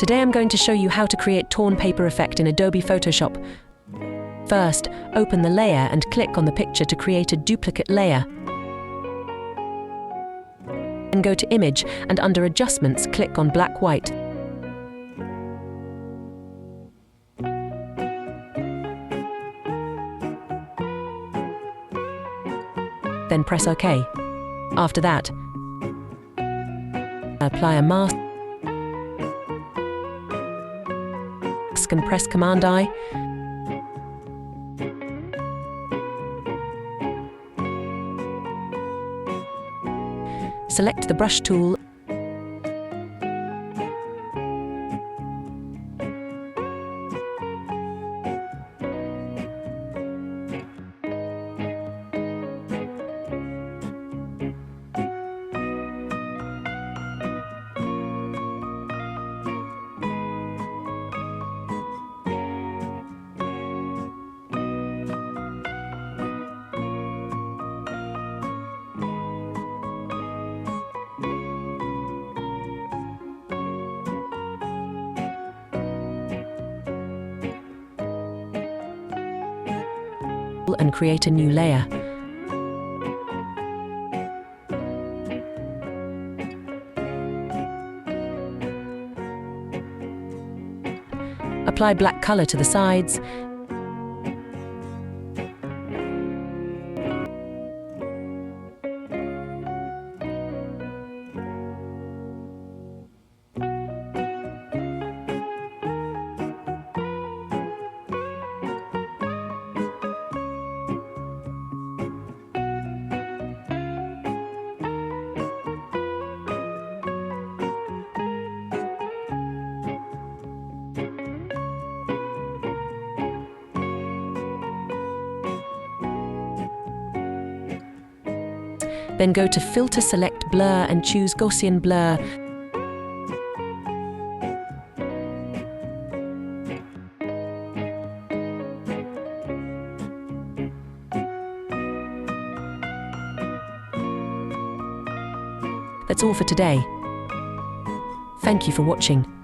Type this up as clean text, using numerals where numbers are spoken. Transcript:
Today I'm going to show you how to create torn paper effect in Adobe Photoshop. First, open the layer and click on the picture to create a duplicate layer. Then go to Image and under Adjustments, click on Black-White. Then press OK. After that, apply a mask and press Command-I. Select the brush tool and create a new layer. Apply black color to the sides. Then go to Filter, select Blur and choose Gaussian Blur. That's all for today. Thank you for watching.